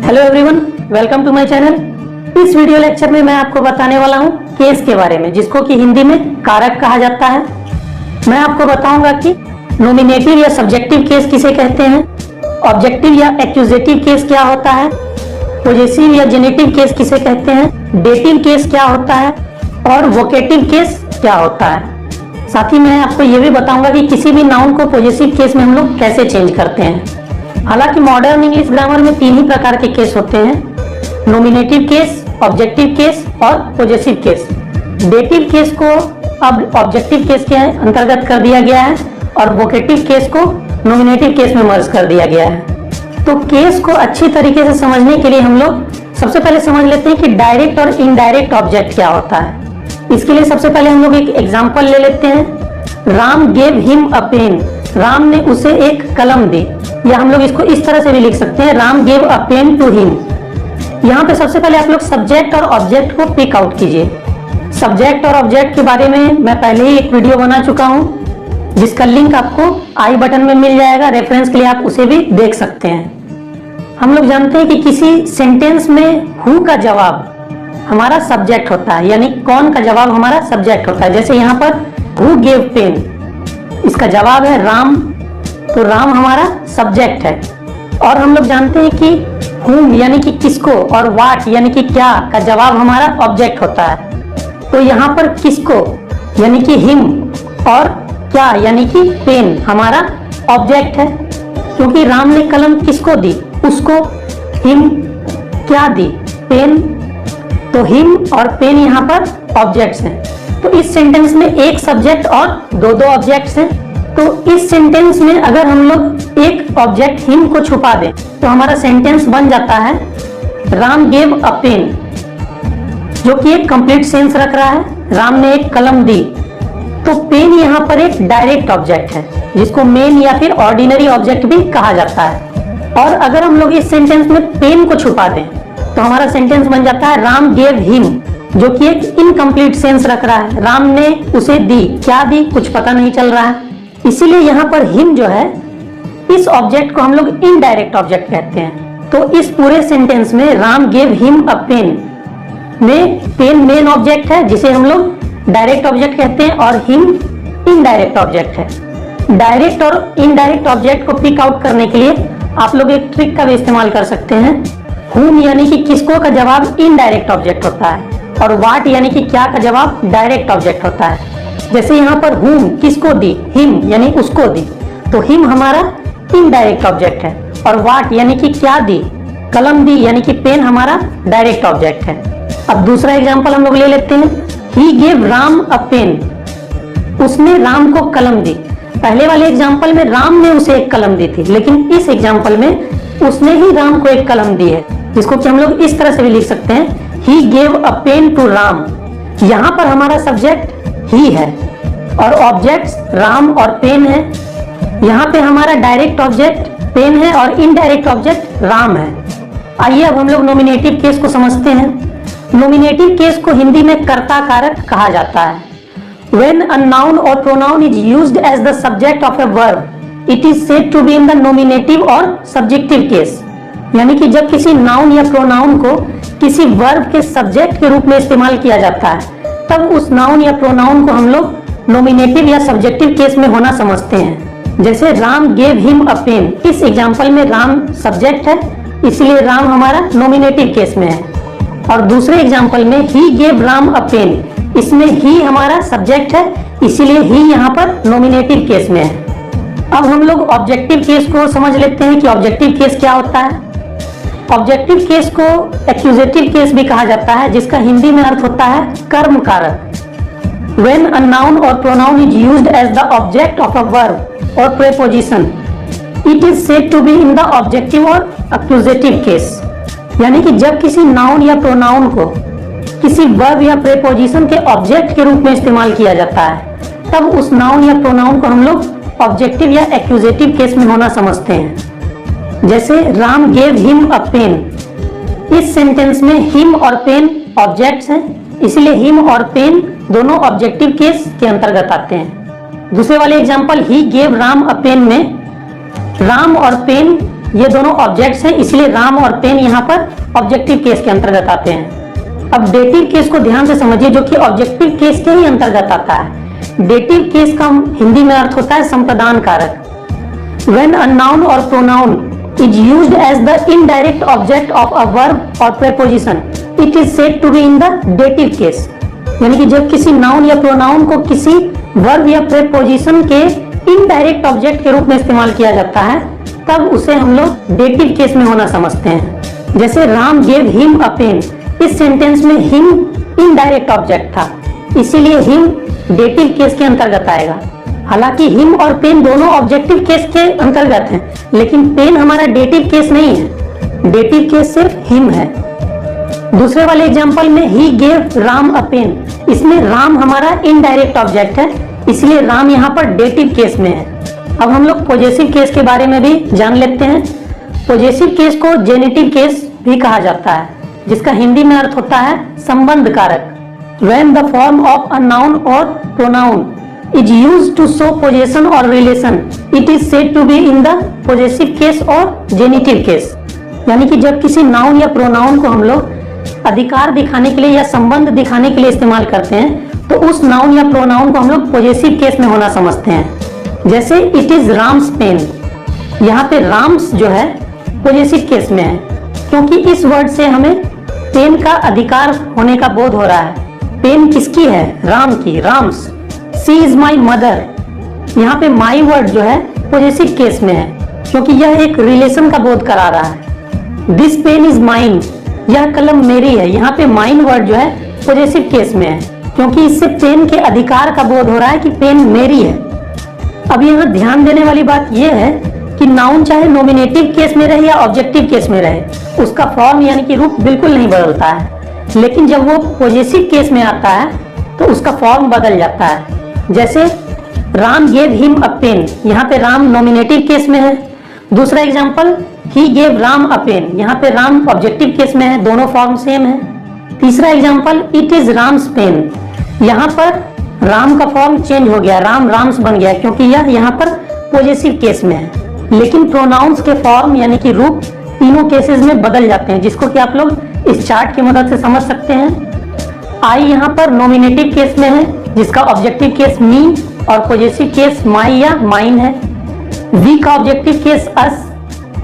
Hello everyone, welcome to my channel. इस video lecture में मैं आपको बताने वाला हूं केस के बारे में, जिसको कि हिंदी में कारक कहा जाता है। मैं आपको बताऊंगा कि नॉमिनेटिव या सब्जेक्टिव केस किसे कहते हैं, ऑब्जेक्टिव या एक्यूजेटिव केस क्या होता है, पॉजेसिव या जेनेटिव केस किसे कहते हैं, डेटिव केस क्या होता है और वोकेटिव केस क्या होता है। साथ ही मैं आपको ये भी बताऊंगा कि किसी भी नाउन को पॉजेसिव केस में हम लोग कैसे चेंज करते हैं। हालांकि मॉडर्न इंग्लिश ग्रामर में तीन ही प्रकार के केस होते हैं, नॉमिनेटिव केस, ऑब्जेक्टिव केस और पॉजेसिव केस। डेटिव केस को अब ऑब्जेक्टिव केस के अंतर्गत कर दिया गया है और वोकेटिव केस को नॉमिनेटिव केस में मर्ज कर दिया गया है। तो केस को अच्छी तरीके से समझने के लिए हम लोग सबसे पहले समझ लेते हैं कि डायरेक्ट और इनडायरेक्ट ऑब्जेक्ट क्या होता है। इसके लिए सबसे पहले हम लोग एक एग्जाम्पल ले लेते हैं। Ram gave him a pen, Ram ने उसे एक कलम दी, या हम लोग इसको इस तरह से भी लिख सकते हैं, Ram gave a pen to him. यहाँ पे सबसे पहले आप लोग सब्जेक्ट और ऑब्जेक्ट को पिक आउट कीजिए। सब्जेक्ट और ऑब्जेक्ट के बारे में मैं पहले ही एक वीडियो बना चुका हूँ, जिसका लिंक आपको आई बटन में मिल जाएगा, रेफरेंस के लिए आप उसे भी देख सकते हैं। हम लोग जानते हैं कि किसी सेंटेंस में हु का जवाब हमारा सब्जेक्ट होता है, यानी कौन का जवाब हमारा सब्जेक्ट होता है। जैसे यहाँ पर हु गेव पेन, इसका जवाब है राम, तो राम हमारा सब्जेक्ट है। और हम लोग जानते हैं कि whom यानी कि किसको और what यानी कि क्या का जवाब हमारा ऑब्जेक्ट होता है। तो यहाँ पर किसको यानी कि him और क्या यानी कि पेन हमारा ऑब्जेक्ट है, क्योंकि राम ने कलम किसको दी, उसको। him क्या दी, पेन, तो him और पेन यहाँ पर ऑब्जेक्ट्स हैं। तो इस सेंटेंस में एक सब्जेक्ट और दो ऑब्जेक्ट्स हैं। तो इस सेंटेंस में अगर हम लोग एक ऑब्जेक्ट हिम को छुपा दें तो हमारा सेंटेंस बन जाता है राम गेव अ पेन, जो कि एक कंप्लीट सेंस रख रहा है। राम ने एक कलम दी, तो पेन यहाँ पर एक डायरेक्ट ऑब्जेक्ट है, जिसको मेन या फिर ऑर्डिनरी ऑब्जेक्ट भी कहा जाता है। और अगर हम लोग इस सेंटेंस में पेन को छुपा दें तो हमारा सेंटेंस बन जाता है राम गेव हिम, जो कि एक इनकम्प्लीट सेंस रख रहा है। राम ने उसे दी, क्या दी कुछ पता नहीं चल रहा है। इसीलिए यहाँ पर हिम जो है, इस ऑब्जेक्ट को हम लोग इनडायरेक्ट ऑब्जेक्ट कहते हैं। तो इस पूरे सेंटेंस में Ram gave him a pen में पेन मेन ऑब्जेक्ट है, जिसे हम लोग डायरेक्ट ऑब्जेक्ट कहते हैं, और हिम इनडायरेक्ट ऑब्जेक्ट है। डायरेक्ट और इनडायरेक्ट ऑब्जेक्ट को पिक आउट करने के लिए आप लोग एक ट्रिक का भी इस्तेमाल कर सकते हैं। हुम यानी कि किसको का जवाब इनडायरेक्ट ऑब्जेक्ट होता है, और वाट यानी कि क्या का जवाब डायरेक्ट ऑब्जेक्ट होता है। जैसे यहाँ पर हुम किसको दी, हिम यानी उसको दी, तो हिम हमारा इनडायरेक्ट ऑब्जेक्ट है, और वाट यानी कि क्या दी, कलम दी यानी कि पेन हमारा डायरेक्ट ऑब्जेक्ट है। अब दूसरा एग्जांपल हम लोग ले लेते हैं। He gave Ram a pen, उसने राम को कलम दी। पहले वाले एग्जांपल में राम ने उसे एक कलम दी थी, लेकिन इस एग्जांपल में उसने ही राम को एक कलम दी है, जिसको कि हम लोग इस तरह से भी लिख सकते हैं, he gave a pen to Ram. यहाँ पर हमारा सब्जेक्ट ही है और ऑब्जेक्ट्स राम और पेन है। यहाँ पे हमारा डायरेक्ट ऑब्जेक्ट पेन है और इनडायरेक्ट ऑब्जेक्ट राम है। आइए अब हम लोग नॉमिनेटिव केस को समझते हैं। नॉमिनेटिव केस को हिंदी में कर्ता कारक कहा जाता है। When a noun or pronoun is used as the subject of a verb, it is said to be in the nominative or subjective case। यानी कि जब किसी नाउन या प्रोनाउन को किसी वर्ब के सब्जेक्ट के रूप में इस्तेमाल किया जाता है, तब उस नाउन या प्रोनाउन को हम लोग नॉमिनेटिव या सब्जेक्टिव केस में होना समझते हैं। जैसे Ram gave him a pen, इस एग्जांपल में राम सब्जेक्ट है, इसलिए राम हमारा नॉमिनेटिव केस में है। और दूसरे एग्जांपल में he gave Ram a pen, इसमें ही हमारा सब्जेक्ट है, इसीलिए ही यहाँ पर नॉमिनेटिव केस में है। अब हम लोग ऑब्जेक्टिव केस को समझ लेते हैं कि ऑब्जेक्टिव केस क्या होता है। ऑब्जेक्टिव केस को एक्यूजेटिव केस भी कहा जाता है, जिसका हिंदी में अर्थ होता है कर्म कारक। When a noun or pronoun is used as the object of a verb or preposition, it is said to be in the objective or accusative case। यानी कि जब किसी नाउन या प्रोनाउन को किसी वर्ब या प्रेपोजिशन के ऑब्जेक्ट के रूप में इस्तेमाल किया जाता है, तब उस नाउन या प्रोनाउन को हम लोग ऑब्जेक्टिव या एक्यूजेटिव केस में होना समझते हैं। जैसे Ram gave him a pen, इस सेंटेंस में हिम और पेन ऑब्जेक्ट्स हैं, इसलिए हिम और पेन दोनों ऑब्जेक्टिव केस के अंतर्गत आते हैं। दूसरे वाले example he gave Ram a pen में राम और पेन ये दोनों ऑब्जेक्ट्स हैं, इसलिए राम और पेन यहाँ पर ऑब्जेक्टिव केस के अंतर्गत आते हैं। अब डेटिव केस को ध्यान से समझिए, जो कि ऑब्जेक्टिव केस के ही अंतर्गत आता है। डेटिव केस का हिंदी में अर्थ होता है संप्रदान कारक। When a noun or pronoun is used as the indirect object of a verb or preposition, it is said to be in the dative case। यानी कि जब किसी नाउन या प्रोनाउन को किसी वर्ब या प्रेपोजिशन के इनडायरेक्ट ऑब्जेक्ट के रूप में इस्तेमाल किया जाता है, तब उसे हम लोग डेटिव केस में होना समझते हैं। जैसे Ram gave him a pen, इस सेंटेंस में हिम इनडायरेक्ट ऑब्जेक्ट था, इसीलिए हिम डेटिव केस के अंतर्गत आएगा। हालांकि हिम और पेन दोनों ऑब्जेक्टिव केस के अंतर्गत हैं, लेकिन पेन हमारा डेटिव केस नहीं है, डेटिव केस सिर्फ हिम है। दूसरे वाले एग्जांपल में he gave Ram a pen, इसमें राम हमारा इनडायरेक्ट ऑब्जेक्ट है, इसलिए राम यहाँ पर डेटिव केस में है। अब हम लोग पॉजेसिव केस के बारे में भी जान लेते हैं। पॉजेसिव केस को जेनिटिव केस भी कहा जाता है, जिसका हिंदी में अर्थ होता है संबंध कारक। When the form of a noun or pronoun is used to show possession or relation, it is said to be in the possessive case or genitive case। यानी कि जब किसी नाउन या प्रोनाउन को हम लोग अधिकार दिखाने के लिए या संबंध दिखाने के लिए इस्तेमाल करते हैं, तो उस नाउन या प्रोनाउन को हम लोग पॉजेसिव केस में होना समझते हैं। जैसे इट इज राम्स पेन, यहाँ पे राम्स जो है पॉजेसिव केस में है, क्योंकि इस वर्ड से हमें पेन का अधिकार होने का बोध हो रहा है। पेन किसकी है? राम की, राम्स। सी इज माई मदर, यहाँ पे माई वर्ड जो है पॉजेसिव केस में है, क्योंकि यह एक रिलेशन का बोध करा रहा है। दिस पेन इज माइन, यह कलम मेरी है, यहाँ पे माइन वर्ड जो है पॉजेसिव केस में है, क्योंकि इससे पेन के अधिकार का बोध हो रहा है कि पेन मेरी है। अब यहाँ ध्यान देने वाली बात यह है कि नाउन चाहे नॉमिनेटिव केस में रहे या ऑब्जेक्टिव केस में रहे, उसका फॉर्म यानी कि रूप बिल्कुल नहीं बदलता है, लेकिन जब वो पॉजेसिव केस में आता है तो उसका फॉर्म बदल जाता है। जैसे Ram gave him a pen, यहाँ पे राम नॉमिनेटिव केस में है। दूसरा example he gave Ram a pen, यहाँ पे राम ऑब्जेक्टिव केस में है, दोनों फॉर्म सेम है। तीसरा example it is Ram's pen, यहाँ पर राम का फॉर्म चेंज हो गया, राम राम्स बन गया, क्योंकि यह यहाँ पर पॉजेसिव केस में है। लेकिन प्रोनाउंस के फॉर्म यानी कि रूप तीनों केसेस में बदल जाते हैं, जिसको कि आप लोग इस चार्ट की मदद से समझ सकते हैं। आई यहाँ पर नॉमिनेटिव केस में है, जिसका ऑब्जेक्टिव केस मी और पॉजेसिव केस माई या माइन है। वी का ऑब्जेक्टिव केस अस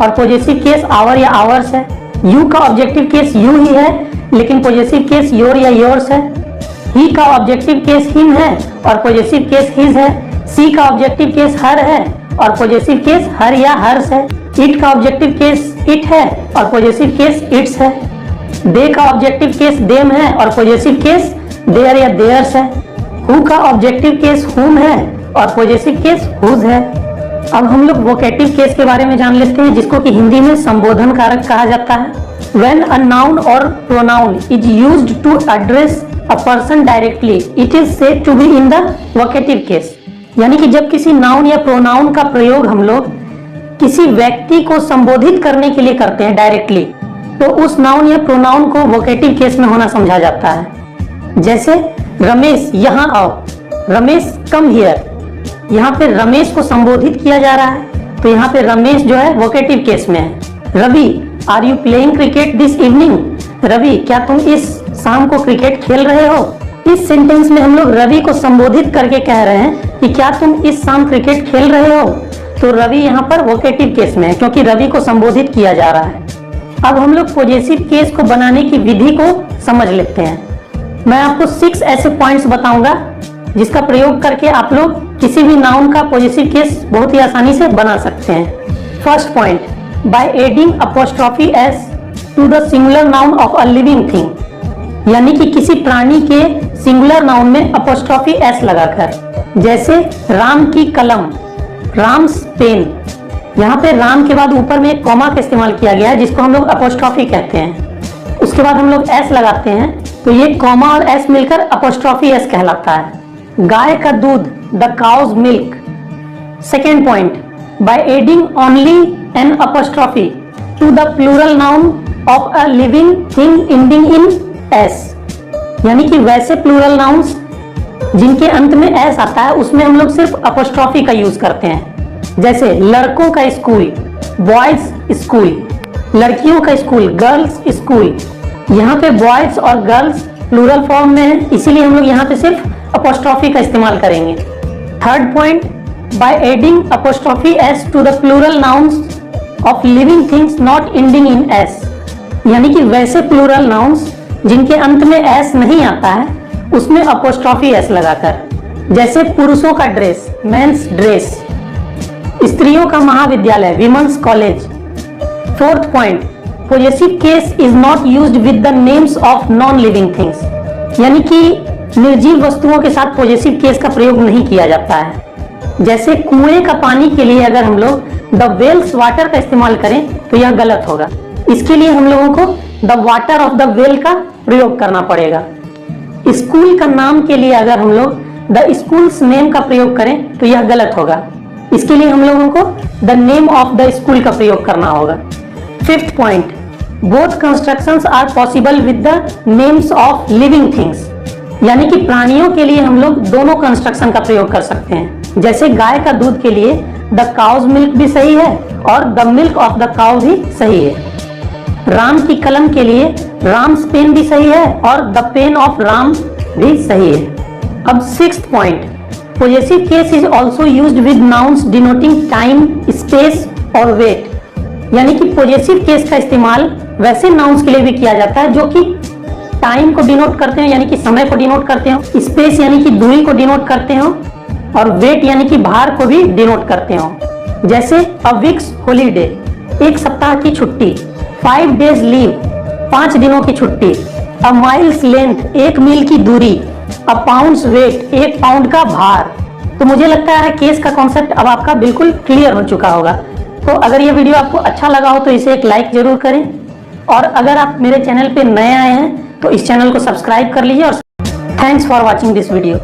और पॉजेसिव केस आवर या आवर्स है। यू का ऑब्जेक्टिव केस यू ही है, लेकिन पॉजेसिव केस योर या योर्स है। ही का ऑब्जेक्टिव केस हिम है और पॉजेसिव केस हिज है। सी का ऑब्जेक्टिव केस हर है और पॉजेसिव केस हर या हर्स है। इट का ऑब्जेक्टिव केस इट है और पॉजेसिव केस इट्स है। दे का ऑब्जेक्टिव केस देम है और पॉजेसिव केस देयर या देयर्स है। हु का ऑब्जेक्टिव केस हुम है और पॉजेसिव केस हुज है। अब हम लोग वोकेटिव केस के बारे में जान लेते हैं, जिसको कि हिंदी में संबोधन कारक कहा जाता है। When a noun or pronoun is used to address a person directly, it is said to be in the vocative case। यानी कि जब किसी नाउन या प्रोनाउन का प्रयोग हम लोग किसी व्यक्ति को संबोधित करने के लिए करते हैं डायरेक्टली, तो उस नाउन या प्रोनाउन को वोकेटिव केस में होना समझा जाता है। जैसे रमेश यहाँ आओ, रमेश कम हियर, यहाँ पे रमेश को संबोधित किया जा रहा है, तो यहाँ पे रमेश जो है वोकेटिव केस में है। Ravi are you playing cricket this evening, Ravi क्या तुम इस शाम को क्रिकेट खेल रहे हो। इस सेंटेंस में हम लोग रवि को संबोधित करके कह रहे हैं कि क्या तुम इस शाम क्रिकेट खेल रहे हो, तो रवि यहाँ पर वोकेटिव केस में है, क्योंकि रवि को संबोधित किया जा रहा है। अब हम लोग पॉजेसिव केस को बनाने की विधि को समझ लेते हैं। मैं आपको 6 ऐसे पॉइंट्स बताऊंगा जिसका प्रयोग करके आप लोग किसी भी नाउन का पॉजेसिव केस बहुत ही आसानी से बना सकते हैं। First point, by adding apostrophe S to the singular noun of a living thing, यानी कि किसी प्राणी के सिंगुलर नाउन में अपोस्ट्रोफी एस लगाकर। जैसे राम की कलम, राम्स पेन, यहाँ पे राम के बाद ऊपर में एक कॉमा का इस्तेमाल किया गया है, जिसको हम लोग अपोस्ट्रोफी कहते हैं। उसके बाद हम लोग एस लगाते हैं, तो ये कॉमा और एस मिलकर अपोस्ट्रोफी एस कहलाता है। गाय का दूध, the cow's milk. Second point, by adding only an apostrophe to the plural noun of a living thing ending in S, यानी कि वैसे प्लूरल नाउन्स जिनके अंत में एस आता है, उसमें हम लोग सिर्फ अपोस्ट्रोफी का यूज करते हैं। जैसे लड़कों का स्कूल, बॉयज स्कूल, लड़कियों का स्कूल, गर्ल्स स्कूल। यहाँ पे बॉयज और गर्ल्स प्लूरल फॉर्म में है, इसीलिए हम लोग यहाँ पे सिर्फ अपोस्ट्रोफी का इस्तेमाल करेंगे। Third point, by adding apostrophe S to the plural nouns of living things not ending in S, यानी कि वैसे प्लूरल नाउन्स जिनके अंत में एस नहीं आता है उसमें अपोस्ट्रोफी एस लगाकर, जैसे पुरुषों का ड्रेस, मेंस ड्रेस, स्त्रियों का महाविद्यालय, women's college. Fourth point, possessive case is not used with the names of non living things, यानी कि निर्जीव वस्तुओं के साथ पॉजेसिव केस का प्रयोग नहीं किया जाता है। जैसे कुएं का पानी के लिए अगर हम लोग द वेल्स वाटर का इस्तेमाल करें तो यह गलत होगा, इसके लिए हम लोगों को the water of the well का प्रयोग करना पड़ेगा। स्कूल का नाम के लिए अगर हम लोग द स्कूल्स नेम का प्रयोग करें तो यह गलत होगा, इसके लिए हम लोगों को the name of the school का प्रयोग करना होगा। Fifth point, both constructions are possible with the names of living things, यानी कि प्राणियों के लिए हम लोग दोनों कंस्ट्रक्शन का प्रयोग कर सकते हैं। जैसे गाय का दूध के लिए द काउज मिल्क भी सही है और the milk of the cow भी सही है। राम की कलम के लिए राम्स पेन भी सही है और द पेन ऑफ राम भी सही है। अब sixth point, possessive case is also used with nouns denoting time, space और वेट, यानी कि पॉजेसिव केस का इस्तेमाल वैसे नाउन्स के लिए भी किया जाता है जो कि टाइम को डिनोट करते हो, यानी कि समय को डिनोट करते हो, स्पेस यानी कि दूरी को डिनोट करते हो, और वेट यानी कि भार को भी डिनोट करते हो। जैसे अ वीक्स हॉलीडे, एक सप्ताह की छुट्टी, 5 डेज लीव, 5 दिनों की छुट्टी, अ माइल्स लेंथ, 1 मील की दूरी, अ पाउंड्स वेट, 1 पाउंड का भार। तो मुझे लगता है केस का कॉन्सेप्ट अब आपका बिल्कुल क्लियर हो चुका होगा। तो अगर ये वीडियो आपको अच्छा लगा हो तो इसे एक लाइक जरूर करें, और अगर आप मेरे चैनल पे नए आए हैं तो इस चैनल को सब्सक्राइब कर लीजिए। और thanks for watching this video.